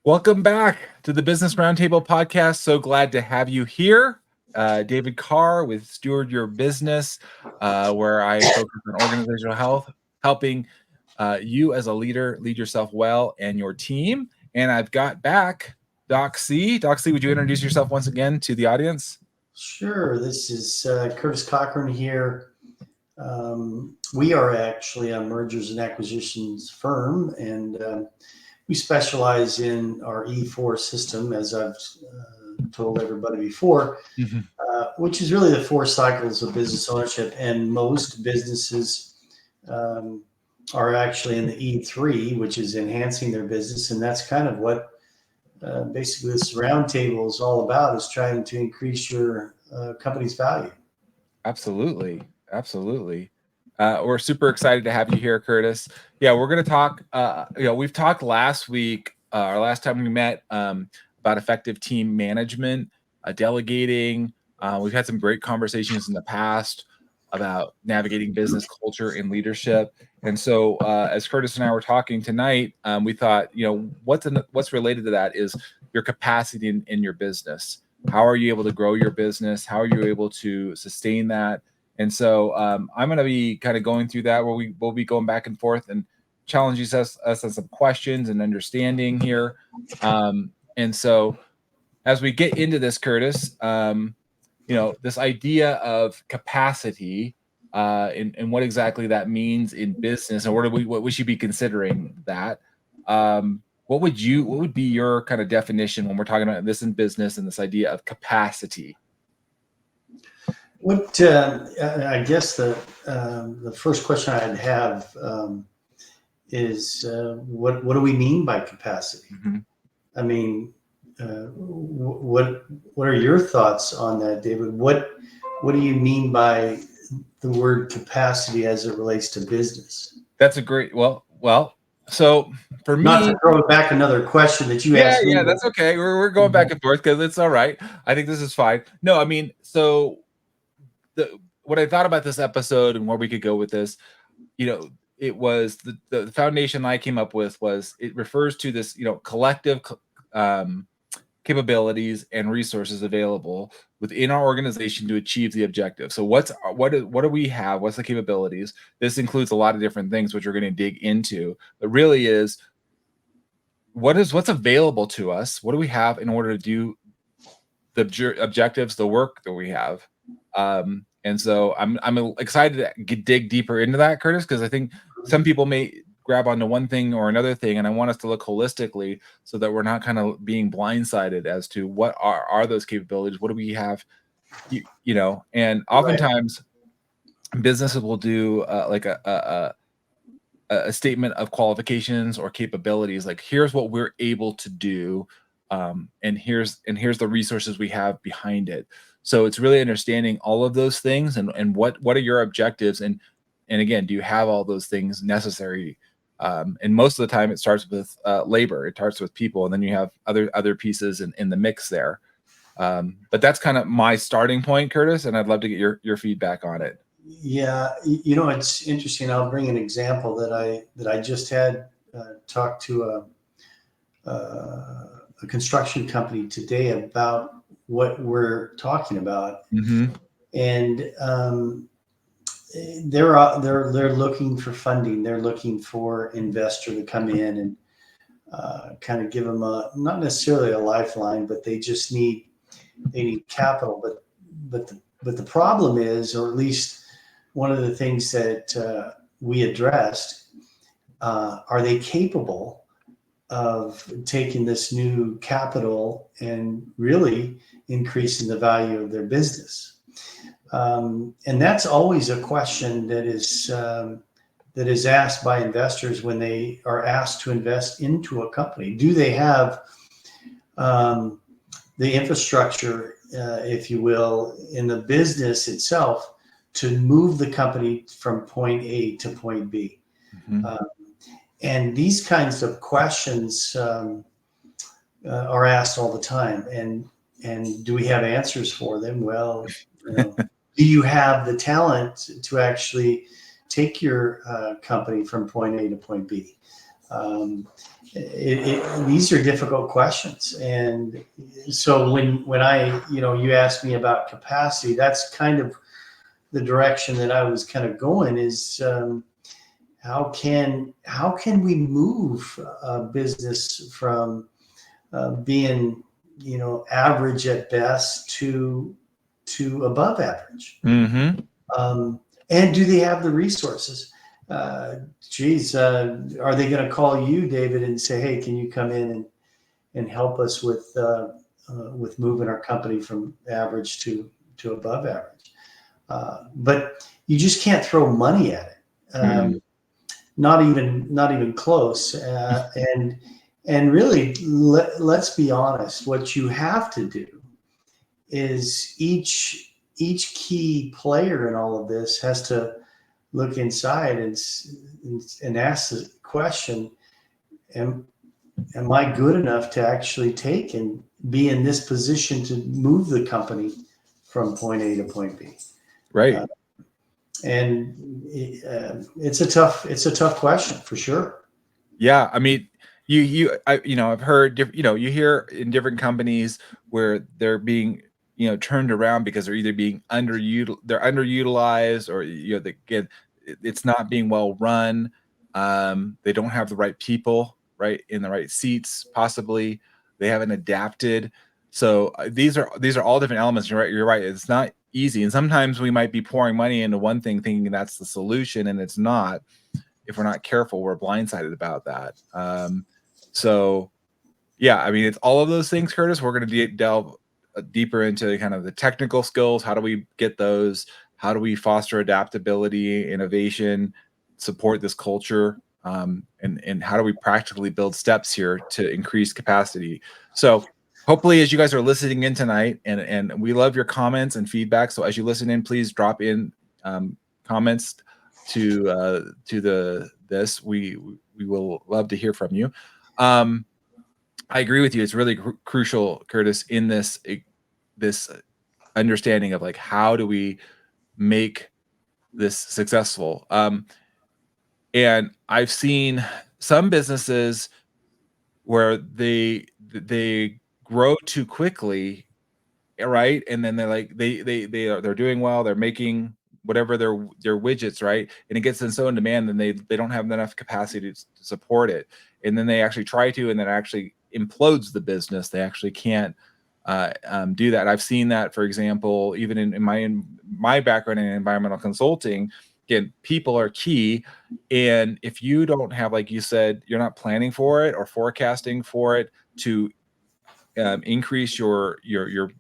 Welcome back to the Business Roundtable Podcast. So glad to have you here. David Carr with Steward Your Business, where I focus on organizational health, helping you as a leader lead yourself well and your team. And I've got back Doc C. Doc C, would you introduce yourself once again to the audience? Sure. This is Curtis Cochran here. We are actually a mergers and acquisitions firm, and we specialize in our E4 system, as I've told everybody before, which is really the 4 cycles of business ownership. And most businesses are actually in the E3, which is enhancing their business. And that's kind of what basically this roundtable is all about, is trying to increase your company's value. Absolutely. We're super excited to have you here, Curtis. Yeah, we're going to talk, we've talked last week, or last time we met, about effective team management, delegating. We've had some great conversations in the past about navigating business culture and leadership. And so as Curtis and I were talking tonight, we thought, what's related to that is your capacity in your business. How are you able to grow your business? How are you able to sustain that? And so I'm going to be kind of going through that, where we'll be going back and forth and challenging us on some questions and understanding here. And so as we get into this, Curtis, this idea of capacity and what exactly that means in business, and what we should be considering that. What would be your kind of definition when we're talking about this in business and this idea of capacity? What I guess the first question I'd have is what do we mean by capacity? I mean, what are your thoughts on that, David? What do you mean by the word capacity as it relates to business? That's a great well. So for me, not to throw back another question that you asked me. Yeah, that's okay. We're going back and forth because it's all right. I think this is fine. No, I mean, so what I thought about this episode and where we could go with this, it was the foundation I came up with was it refers to this, collective capabilities and resources available within our organization to achieve the objective. So what do we have? What's the capabilities? This includes a lot of different things, which we're going to dig into, but really is what's available to us? What do we have in order to do the objectives, the work that we have? And so I'm excited to dig deeper into that, Curtis, because I think some people may grab onto one thing or another thing, and I want us to look holistically so that we're not kind of being blindsided as to what are those capabilities, what do we have, and oftentimes businesses will do like a statement of qualifications or capabilities, like here's what we're able to do, and here's the resources we have behind it. So it's really understanding all of those things and what are your objectives, and again, do you have all those things necessary? And most of the time it starts with labor, it starts with people, and then you have other pieces in the mix there. But that's kind of my starting point, Curtis, and I'd love to get your feedback on it. Yeah, it's interesting. I'll bring an example that I just had talked to a construction company today about what we're talking about, and they're looking for funding. They're looking for investor to come in and kind of give them not necessarily a lifeline, but they need capital. But the problem is, or at least one of the things that we addressed, are they capable of taking this new capital and really increasing the value of their business? And that's always a question that is asked by investors when they are asked to invest into a company. Do they have the infrastructure, if you will, in the business itself to move the company from point A to point B? And these kinds of questions are asked all the time. And do we have answers for them? Well, do you have the talent to actually take your company from point A to point B? these are difficult questions. And so when I, you asked me about capacity, that's kind of the direction that I was kind of going is, how can we move business from being, average at best to above average? Mm-hmm. And do they have the resources? Are they going to call you, David, and say, "Hey, can you come in and help us with moving our company from average to above average?" But you just can't throw money at it. Not even close. And really, let's be honest. What you have to do is each key player in all of this has to look inside and ask the question: Am I good enough to actually take and be in this position to move the company from point A to point B? Right. And it's a tough question for sure. Yeah, I mean, I've heard, you hear in different companies where they're being, turned around because they're either being underutilized, or again, it's not being well run. They don't have the right people, right, in the right seats. Possibly they haven't adapted. So these are all different elements. You're right. You're right. It's not easy, and sometimes we might be pouring money into one thing, thinking that's the solution, and it's not. If we're not careful, we're blindsided about that. So yeah, I mean, it's all of those things, Curtis. We're going to delve deeper into kind of the technical skills. How do we get those? How do we foster adaptability, innovation, support this culture? And how do we practically build steps here to increase capacity? So hopefully, as you guys are listening in tonight, and we love your comments and feedback. So as you listen in, please drop in comments to this. We will love to hear from you. I agree with you. It's really crucial, Curtis, in this understanding of like, how do we make this successful? And I've seen some businesses where they grow too quickly, right? And then they're like they're doing well, they're making whatever their widgets, right? And it gets so in demand, then they don't have enough capacity to support it. And then they actually try to, and then it actually implodes the business. They actually can't do that. I've seen that, for example, even in my background in environmental consulting. Again, people are key. And if you don't have, like you said, you're not planning for it or forecasting for it to increase your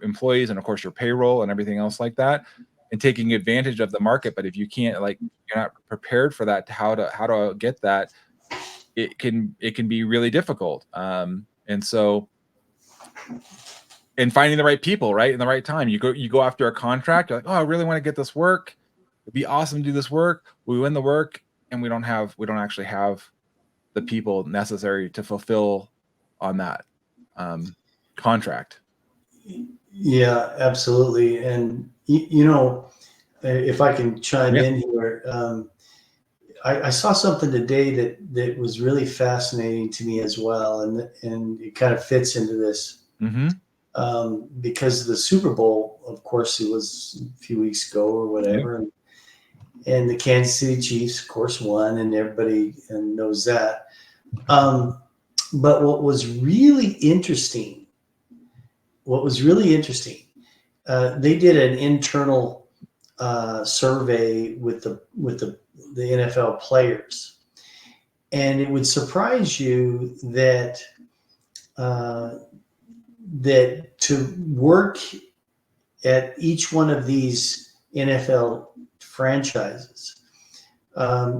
employees and of course your payroll and everything else like that, and taking advantage of the market. But if you can't, like, you're not prepared for that, how to get that, it can be really difficult. And so, and finding the right people, right, in the right time. You go after a contract, you're like, oh, I really want to get this work. It'd be awesome to do this work. We win the work, and we don't actually have the people necessary to fulfill on that contract. Yeah, absolutely. And if I can chime in here, I saw something today that was really fascinating to me as well, and it kind of fits into this. Because the Super Bowl, of course, it was a few weeks ago or whatever, and the Kansas City Chiefs, of course, won, and everybody knows that. But what was really interesting, they did an internal survey with the NFL players, and it would surprise you that that to work at each one of these NFL franchises,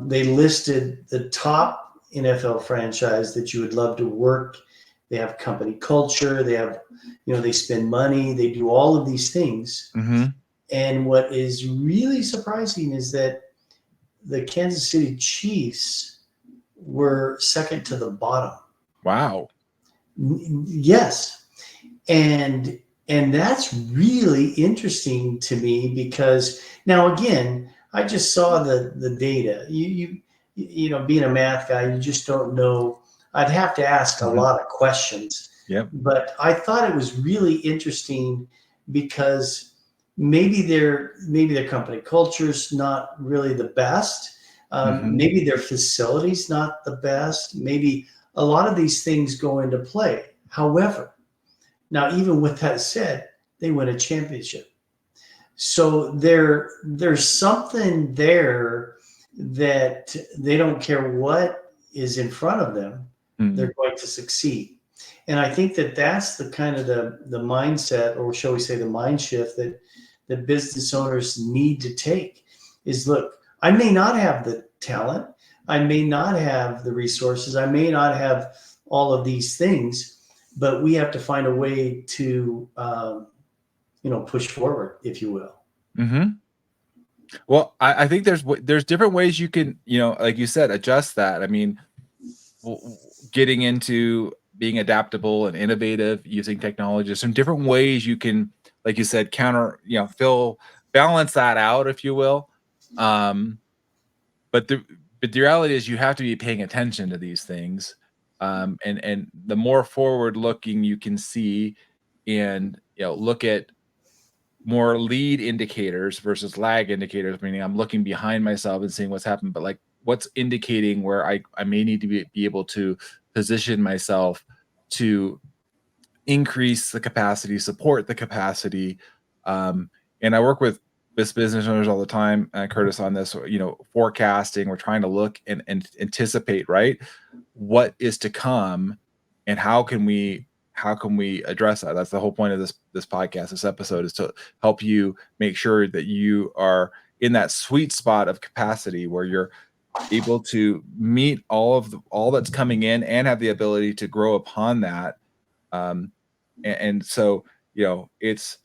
they listed the top NFL franchise that you would love to work. They have company culture. They have, they spend money. They do all of these things. And what is really surprising is that the Kansas City Chiefs were second to the bottom. Wow. Yes. And that's really interesting to me, because now, again, I just saw the data. You being a math guy, you just don't know I'd have to ask a lot of questions. Yep. But I thought it was really interesting because maybe their company culture's not really the best. Maybe their facility's not the best. Maybe a lot of these things go into play. However, now even with that said, they win a championship. So there's something there that they don't care what is in front of them, they're going to succeed. And I think that that's the kind of the mindset, or shall we say the mind shift that business owners need to take is, look, I may not have the talent, I may not have the resources, I may not have all of these things, but we have to find a way to push forward, if you will. Well, I think there's different ways you can, like you said, adjust that. I mean, getting into being adaptable and innovative using technology, there's some different ways you can, like you said, balance that out, if you will. But the reality is you have to be paying attention to these things. And the more forward looking you can see and, look at more lead indicators versus lag indicators, meaning I'm looking behind myself and seeing what's happened, but like what's indicating where I may need to be able to position myself to increase the capacity, support the capacity. And I work with business owners all the time, Curtis, on this, forecasting. We're trying to look and anticipate, right, what is to come and how can we address that. That's the whole point of this podcast, this episode, is to help you make sure that you are in that sweet spot of capacity where you're able to meet all that's coming in and have the ability to grow upon that. And so, it's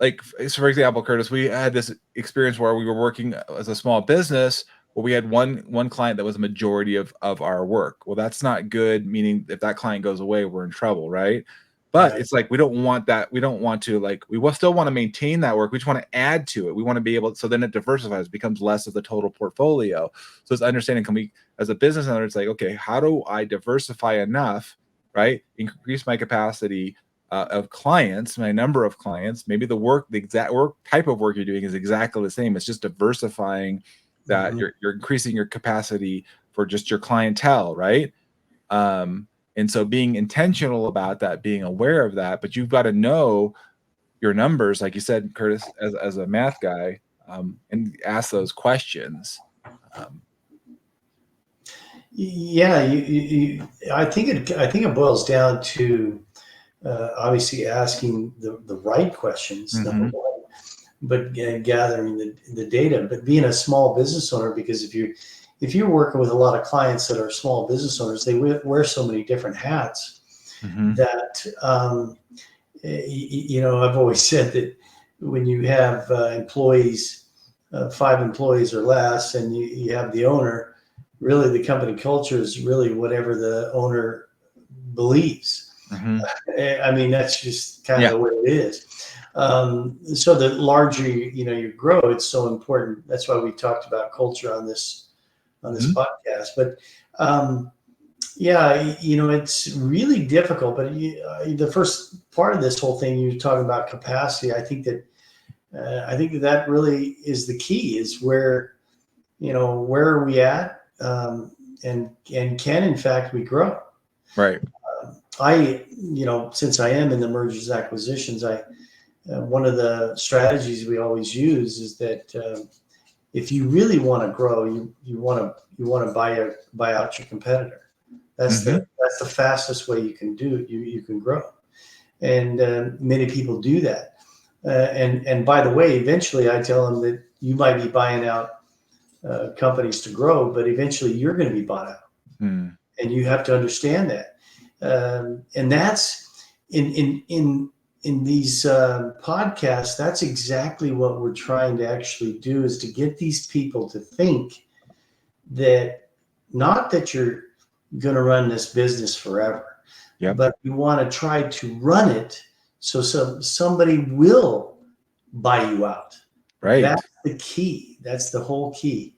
like, so for example, Curtis, we had this experience where we were working as a small business where we had one client that was a majority of our work. Well, that's not good, meaning if that client goes away, we're in trouble, right? But it's like, we don't want that. We don't want to, like, we will still want to maintain that work. We just want to add to it. We want to be able, so then it diversifies, becomes less of the total portfolio. So it's understanding, can we, as a business owner, it's like, okay, how do I diversify enough, right? Increase my capacity of clients, my number of clients. Maybe the exact work type of work you're doing is exactly the same. It's just diversifying that you're increasing your capacity for just your clientele, right? And so being intentional about that, being aware of that, but you've got to know your numbers, like you said, Curtis, as a math guy, and ask those questions. I think it boils down to obviously asking the right questions, number one, but gathering the data. But being a small business owner, because if you're working with a lot of clients that are small business owners, they wear so many different hats that I've always said that when you have employees, 5 employees or less, and you have the owner, really the company culture is really whatever the owner believes. I mean, that's just kind of the way it is. So the larger you grow, it's so important. That's why we talked about culture on this podcast. But it's really difficult. But the first part of this whole thing, you're talking about capacity. I think that really is the key. Is where are we at, and can in fact we grow? Right. Since I am in the mergers and acquisitions, one of the strategies we always use is that if you really want to grow, you want to buy out your competitor. That's the fastest way you can do it. You can grow, and many people do that. And by the way, eventually I tell them that you might be buying out companies to grow, but eventually you're going to be bought out, and you have to understand that. And that's in these podcasts, that's exactly what we're trying to actually do, is to get these people to think that not that you're going to run this business forever, but you want to try to run it so somebody will buy you out. Right. That's the key. That's the whole key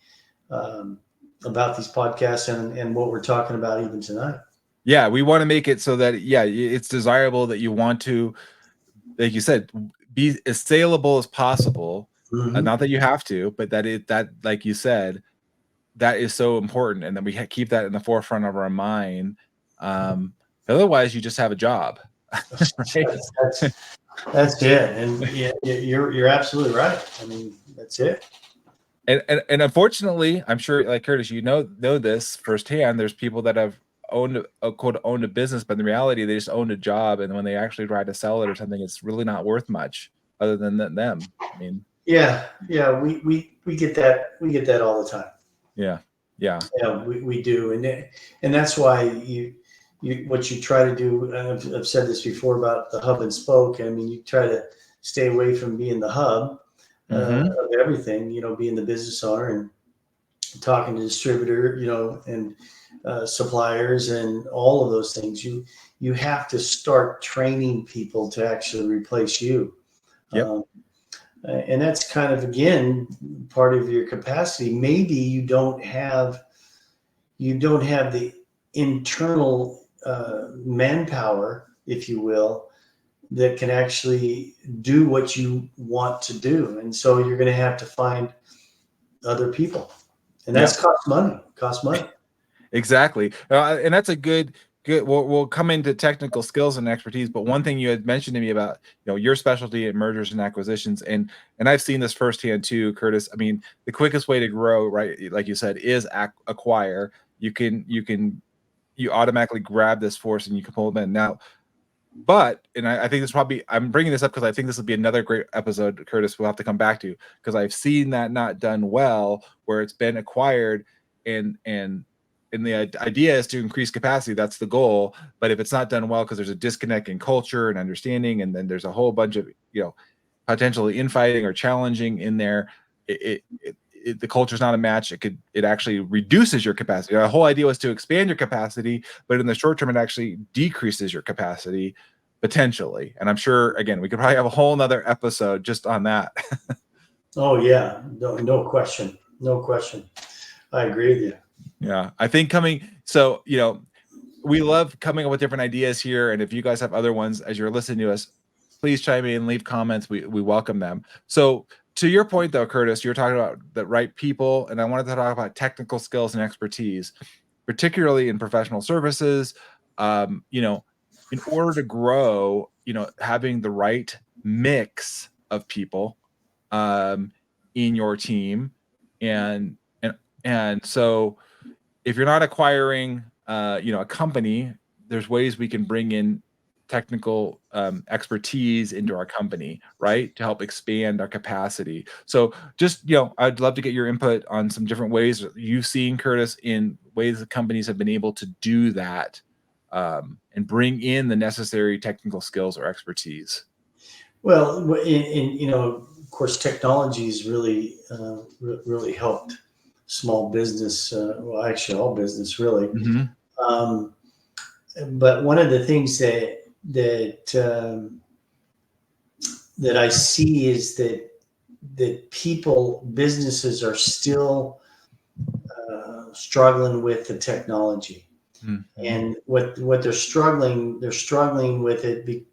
about these podcasts and what we're talking about even tonight. Yeah, we want to make it so that, yeah, it's desirable that you want to, like you said, be as saleable as possible. Hmm. Not that you have to, but that, like you said, that is so important, and then we keep that in the forefront of our mind. Um, Otherwise, you just have a job, right? That's it. And yeah, you're absolutely right. I mean, that's it. And unfortunately, I'm sure, like Curtis, know this firsthand. There's people that have owned a business, but in reality, they just owned a job, and when they actually try to sell it or something, it's really not worth much other than them. I mean, Yeah, yeah, we get that. We get that all the time. yeah, yeah, Yeah, we do, and that's why what you try to do. And I've said this before about the hub and spoke. I mean, you try to stay away from being the hub hmm, of everything. Being the business owner and talking to distributor, and suppliers and all of those things. You have to start training people to actually replace you. yep, Um, and that's kind of, again, part of your capacity. Maybe you don't have the internal manpower, if you will, that can actually do what you want to do, and so you're going to have to find other people, and yeah. that's cost money. Cost money. Exactly. And that's a good. We'll come into technical skills and expertise, but one thing you had mentioned to me about, your specialty in mergers and acquisitions, and I've seen this firsthand too, Curtis. I mean, the quickest way to grow, right, like you said, is acquire. You automatically grab this force and you can pull them in. Now, and I think I'm bringing this up because I think this will be another great episode, Curtis, we'll have to come back to, because I've seen that not done well, where it's been acquired, and the idea is to increase capacity. That's the goal. But if it's not done well, because there's a disconnect in culture and understanding, and then there's a whole bunch of, potentially infighting or challenging in there, the culture is not a match. It actually reduces your capacity. The whole idea was to expand your capacity, but in the short term, it actually decreases your capacity potentially. And I'm sure, again, we could probably have a whole nother episode just on that. Oh yeah, no question, no question. I agree with you. Yeah, I think we love coming up with different ideas here. And if you guys have other ones as you're listening to us, please chime in, leave comments. We welcome them. So to your point though, Curtis, you're talking about the right people, and I wanted to talk about technical skills and expertise, particularly in professional services. In order to grow, having the right mix of people in your team, and so if you're not acquiring, a company, there's ways we can bring in technical expertise into our company, right, to help expand our capacity. So just, I'd love to get your input on some different ways you've seen, Curtis, in ways that companies have been able to do that, and bring in the necessary technical skills or expertise. Well, of course, technology's really really helped small business. Well, actually, all business really. Hmm. Um, but one of the things that I see is that businesses are still struggling with the technology, Hmm. and what they're struggling with it.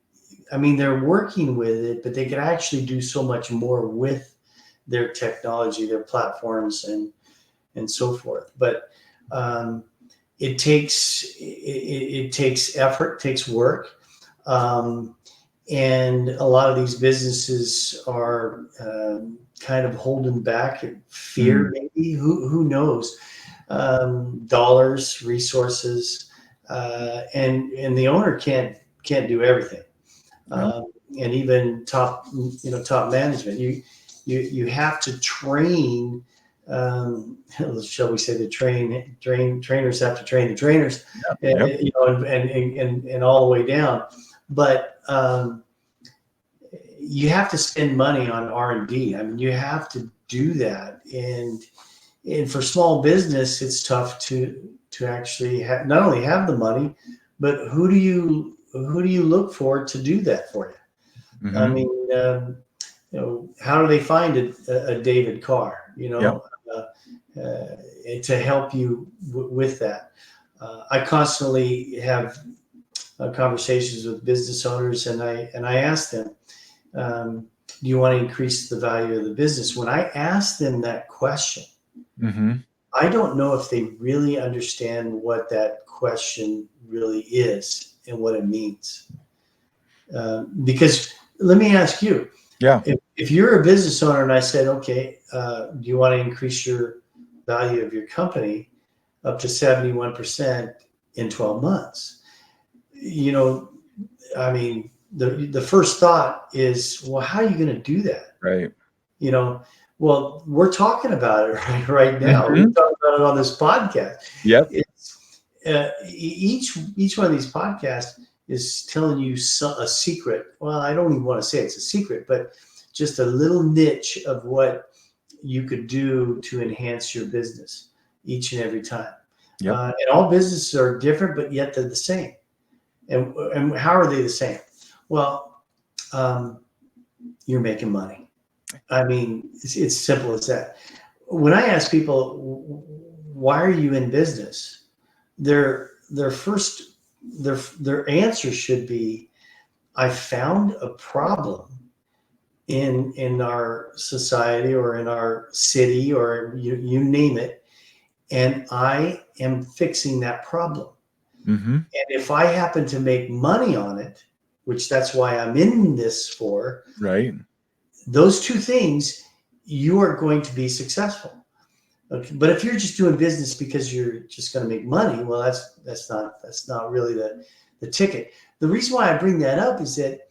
I mean, they're working with it, but they could actually do so much more with their technology, their platforms, and so forth. But um, it takes effort, takes work, um, and a lot of these businesses are kind of holding back, fear, Hmm. maybe. Who knows? Dollars, resources, and the owner can't do everything. Yep. um, and even top management. You have to train. Shall we say trainers have to train the trainers, Yep. Yep. and all the way down. But you have to spend money on R&D. I mean, you have to do that, and for small business, it's tough to actually not only have the money, but who do you look for to do that for you? I Hmm. mean, how do they find a David Carr? Yep. Uh, to help you with that. I constantly have conversations with business owners, and I ask them, do you want to increase the value of the business? When I ask them that question, I don't know if they really understand what that question really is and what it means. Because let me ask you, if you're a business owner and I said, okay, do you want to increase your value of your company up to 71% in 12 months? You know, I mean, the first thought is, well, how are you going to do that? Right. You know, well, we're talking about it right now. We're talking about it on this podcast. Yep. It's each one of these podcasts is telling you a secret. Well, I don't even want to say it's a secret, but just a little niche of what you could do to enhance your business each and every time. Yep. And all businesses are different, but yet they're the same. And how are they the same? Well, you're making money. I mean, it's simple as that. When I ask people, why are you in business? Their answer should be, I found a problem in our society or in our city or you name it, and I am fixing that problem. And if I happen to make money on it, which that's why I'm in this for, right? Those two things, you are going to be successful. Okay. But if you're just doing business because you're just going to make money, well, that's not really the ticket. The reason why I bring that up is that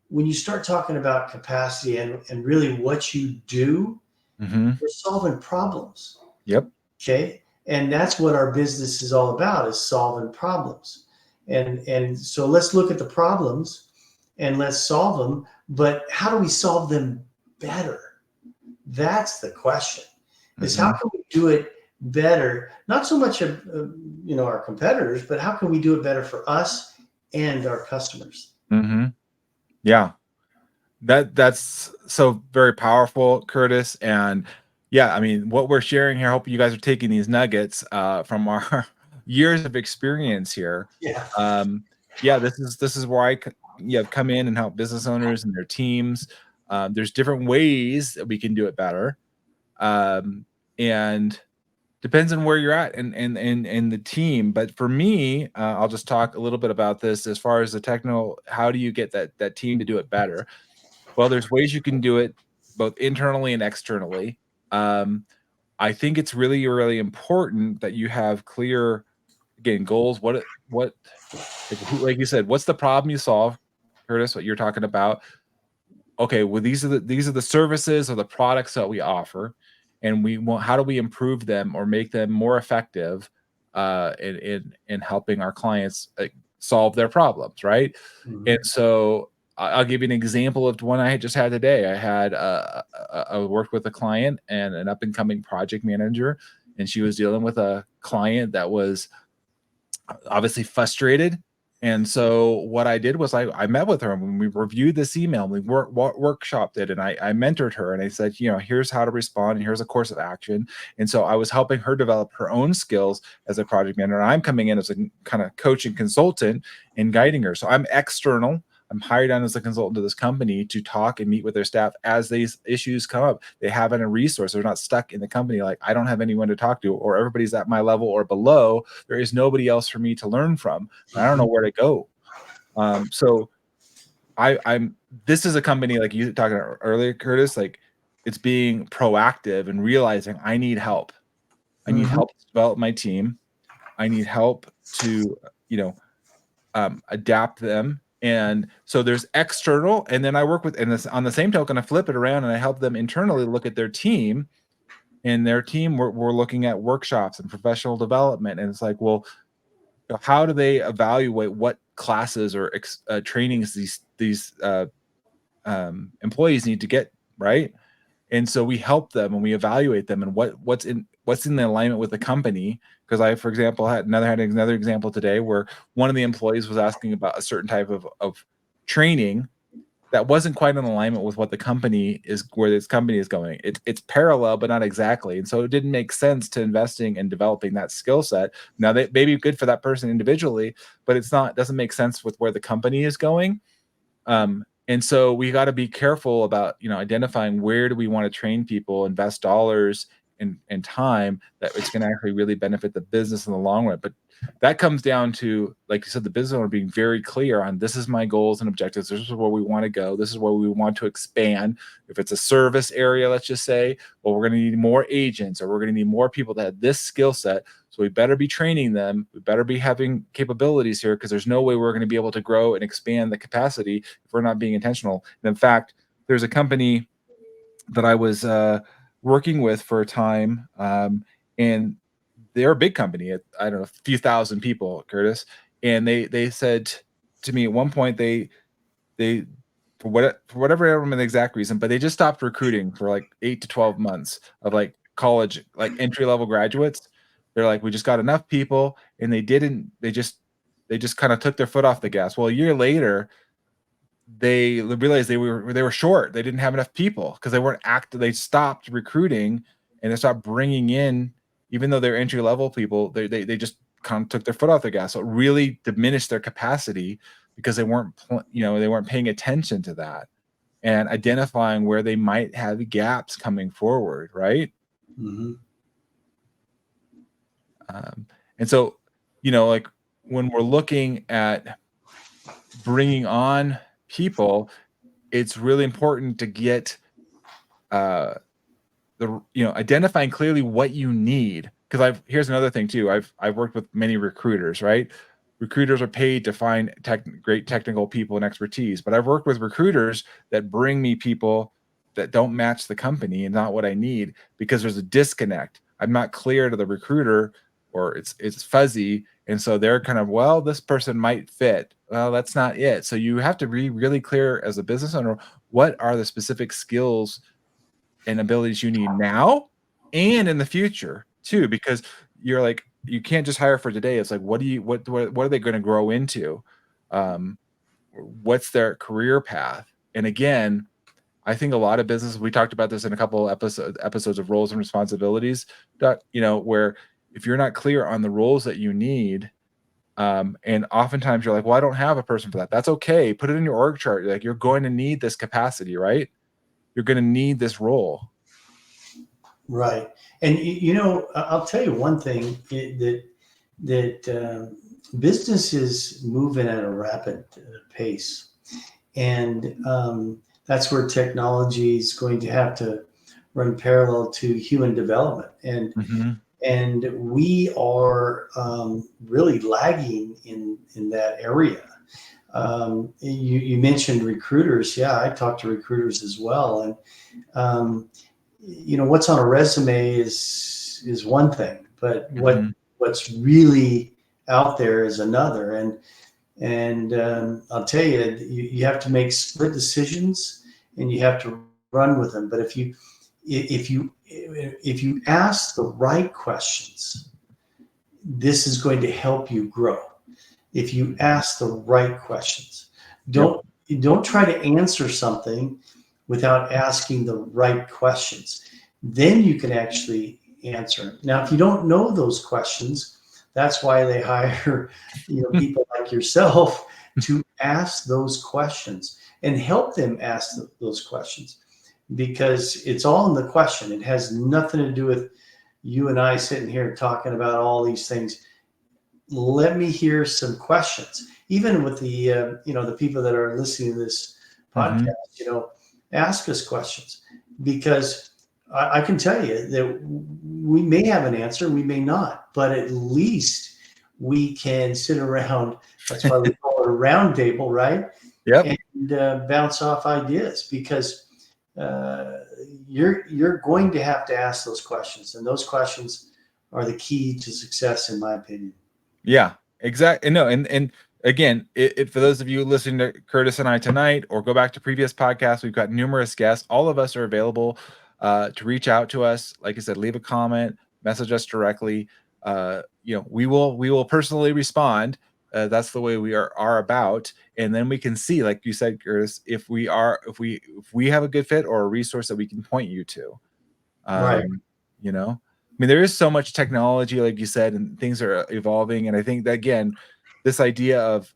when you start talking about capacity and really what you do, you're solving problems. Yep. Okay. And that's what our business is all about, is solving problems. And so let's look at the problems and let's solve them. But how do we solve them better? That's the question. Is how can we do it better? Not so much of our competitors, but how can we do it better for us and our customers? Yeah, that's so very powerful, Curtis. And yeah, I mean, what we're sharing here, I hope you guys are taking these nuggets from our years of experience here. This is where I come in and help business owners and their teams. There's different ways that we can do it better, and depends on where you're at and the team. But for me, I'll just talk a little bit about this as far as the technical. How do you get that team to do it better? Well, there's ways you can do it both internally and externally. I think it's really, really important that you have clear, again, goals. What like you said, what's the problem you solve, Curtis? What you're talking about? Okay, well, these are the services or the products that we offer, and how do we improve them or make them more effective in helping our clients solve their problems, right? And so I'll give you an example of one I just had today. I worked with a client and an up and coming project manager, and she was dealing with a client that was obviously frustrated. And so what I did was I met with her when we reviewed this email, we workshopped it, and I mentored her, and I said, here's how to respond, and here's a course of action. And so I was helping her develop her own skills as a project manager. And I'm coming in as a kind of coach and consultant and guiding her. So I'm external. I'm hired on as a consultant to this company to talk and meet with their staff as these issues come up. They have a resource. They're not stuck in the company like, I don't have anyone to talk to, or everybody's at my level or below. There is nobody else for me to learn from. I don't know where to go. So this is a company, like you talking earlier, Curtis, like it's being proactive and realizing I need help. I need help to develop my team. I need help to, adapt them. And so there's external, and then I work with, and this on the same token, I flip it around and I help them internally look at their team. And their team, we're looking at workshops and professional development. And it's like, well, how do they evaluate what classes or trainings these employees need to get, right? And so we help them and we evaluate them and what's in the alignment with the company. Because I, for example, had another example today where one of the employees was asking about a certain type of training, that wasn't quite in alignment with what where this company is going. It's parallel, but not exactly. And so it didn't make sense to investing and developing that skill set. Now they may be good for that person individually, but doesn't make sense with where the company is going. And so we got to be careful about, identifying where do we want to train people, invest dollars and time that it's going to actually really benefit the business in the long run. But that comes down to, like you said, the business owner being very clear on, this is my goals and objectives. This is where we want to go. This is where we want to expand. If it's a service area, let's just say, well, we're going to need more agents, or we're going to need more people that have this skill set. So we better be training them. We better be having capabilities here, because there's no way we're going to be able to grow and expand the capacity if we're not being intentional. And in fact, there's a company that I was working with for a time, and they're a big company. I don't know, a few thousand people, Curtis. And they said to me at one point, they for whatever the exact reason, but they just stopped recruiting for like 8 to 12 months of like college, like entry level graduates. They're like, we just got enough people, and they just kind of took their foot off the gas. Well, a year later, they realized they were short. They didn't have enough people because they weren't active. They stopped recruiting, and they stopped bringing in, even though they're entry level people. They just kind of took their foot off the gas. So it really diminished their capacity because they weren't paying attention to that and identifying where they might have gaps coming forward, right? Mm-hmm. And so, like when we're looking at bringing on people, it's really important to get identifying clearly what you need. Because here's another thing too. I've worked with many recruiters, right? Recruiters are paid to find great technical people and expertise, but I've worked with recruiters that bring me people that don't match the company and not what I need, because there's a disconnect. I'm not clear to the recruiter, or it's fuzzy, and so they're kind of, well, this person might fit. Well, that's not it. So you have to be really clear as a business owner, what are the specific skills and abilities you need now and in the future too, because you're like, you can't just hire for today. It's like, what are they going to grow into? What's their career path? And again, I think a lot of businesses, we talked about this in a couple episodes of roles and responsibilities, where if you're not clear on the roles that you need, and oftentimes you're like, well, I don't have a person for that. That's okay. Put it in your org chart. Like, you're going to need this capacity, right? You're going to need this role. Right. And, I'll tell you one thing, that business is moving at a rapid pace. And that's where technology is going to have to run parallel to human development. And and we are really lagging in that area. You mentioned recruiters. Yeah, I talk to recruiters as well. And what's on a resume is one thing, but what's really out there is another. And I'll tell you, you have to make split decisions, and you have to run with them. But if you ask the right questions, this is going to help you grow. If you ask the right questions, don't try to answer something without asking the right questions. Then you can actually answer them. Now, if you don't know those questions, that's why they hire people like yourself to ask those questions and help them ask those questions, because it's all in the question. It has nothing to do with you and I sitting here talking about all these things. Let me hear some questions. Even with the the people that are listening to this podcast, ask us questions, because I can tell you that we may have an answer, we may not, but at least we can sit around. That's why we call it a round table, right? Yep. And bounce off ideas, because you're going to have to ask those questions, and those questions are the key to success, in my opinion. Yeah, exactly. No, and again, for those of you listening to Curtis and I tonight, or go back to previous podcasts, we've got numerous guests. All of us are available to reach out to us. Like I said, leave a comment, message us directly. We will personally respond. That's the way we are about. And then we can see, like you said, Curtis, if we have a good fit or a resource that we can point you to. Right. You know, I mean, there is so much technology, like you said, and things are evolving. And I think that, again, this idea of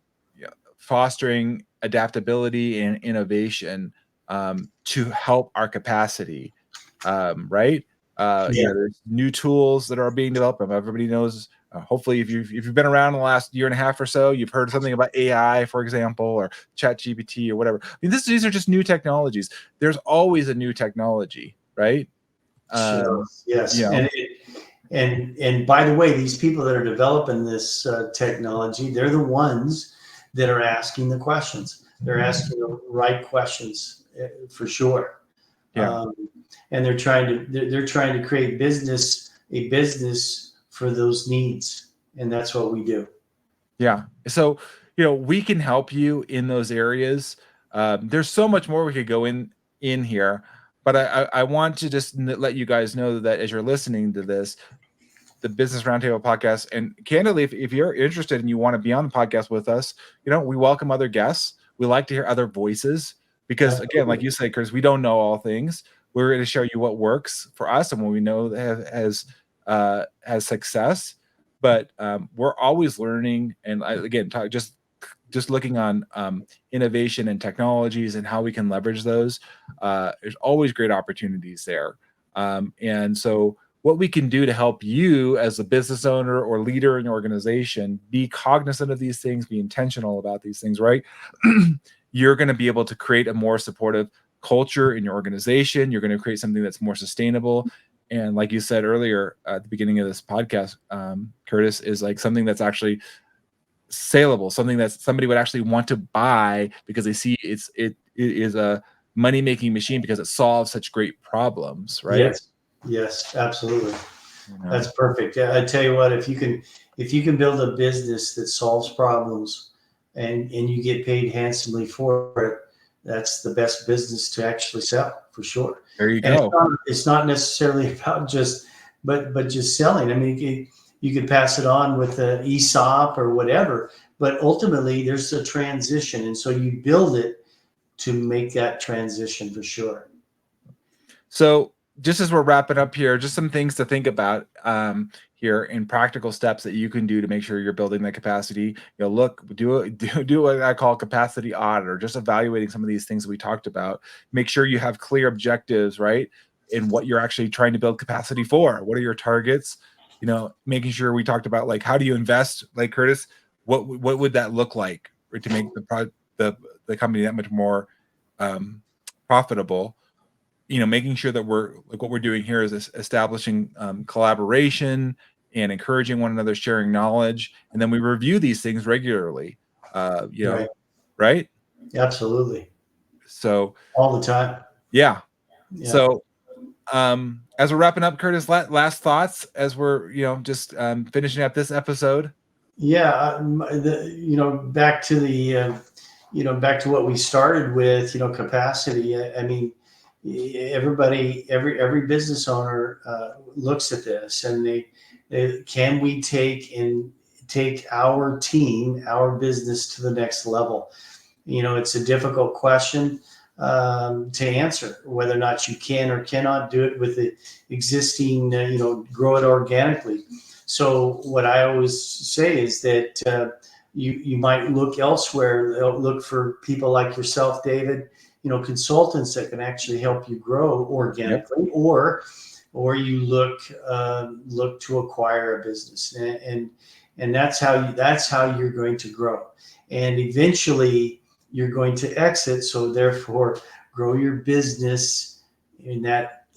fostering adaptability and innovation to help our capacity, right? Yeah. There's new tools that are being developed. Everybody knows. Hopefully, if you've been around in the last year and a half or so, you've heard something about AI, for example, or Chat GPT or whatever. I mean, these are just new technologies. There's always a new technology, right? Sure. You Yes. know, And by the way, these people that are developing this technology, they're the ones that are asking the questions. They're asking the right questions for sure. yeah. And they're trying to create a business for those needs, and that's what we do. Yeah. So, we can help you in those areas. There's so much more we could go in here, but I want to just let you guys know that as you're listening to this, the Business Roundtable podcast, and candidly, if you're interested and you want to be on the podcast with us, we welcome other guests. We like to hear other voices because, again, like you said, Chris, we don't know all things. We're going to show you what works for us and what we know that has success. But we're always learning, and again, just looking on innovation and technologies and how we can leverage those. There's always great opportunities there, and so what we can do to help you as a business owner or leader in your organization be cognizant of these things, be intentional about these things, right? You're going to be able to create a more supportive culture in your organization. You're going to create something that's more sustainable. And like you said earlier at the beginning of this podcast, Curtis, is like something that's actually saleable, something that somebody would actually want to buy because they see it is a money-making machine because it solves such great problems, right? Yes, absolutely. That's perfect. Yeah, I tell you what, if you can build a business that solves problems and you get paid handsomely for it, that's the best business to actually sell for sure. There you And go. it's not necessarily about but just selling. I mean, you could pass it on with an ESOP or whatever, but ultimately there's a transition, and so you build it to make that transition for sure. So just as we're wrapping up here, just some things to think about here in practical steps that you can do to make sure you're building that capacity. Do what I call capacity audit, or just evaluating some of these things that we talked about. Make sure you have clear objectives, right? In what you're actually trying to build capacity for. What are your targets? Making sure we talked about, like, how do you invest, like Curtis, what would that look like, right, to make the company that much more profitable? Making sure that we're, like, what we're doing here is establishing collaboration and encouraging one another, sharing knowledge, and then we review these things regularly. Right. Right? Absolutely. So All the time. yeah. Yeah. So as we're wrapping up, Curtis, last thoughts as we're just finishing up this episode. Yeah, back to back to what we started with, capacity. I mean, every business owner looks at this, and can we take our team, our business to the next level? It's a difficult question to answer, whether or not you can or cannot do it with the existing, grow it organically. So what I always say is that you might look elsewhere. Look for people like yourself, David. Consultants that can actually help you grow organically, Yep. or you look to acquire a business, and that's how you're going to grow, and eventually you're going to exit. So therefore, grow your business in that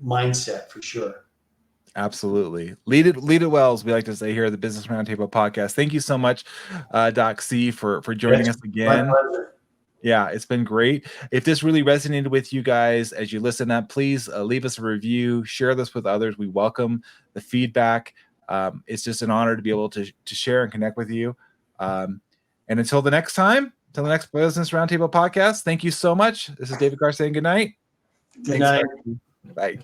mindset for sure. Absolutely. Lead it well, as we like to say here at the Business Roundtable Podcast. Thank you so much, Doc C, for joining us again. My pleasure. Yeah, it's been great. If this really resonated with you guys as you listen up, please leave us a review, share this with others. We welcome the feedback. It's just an honor to be able to share and connect with you. And until the next time, until the next Business Roundtable Podcast, thank you so much. This is David Carr saying good night. Good night. Bye.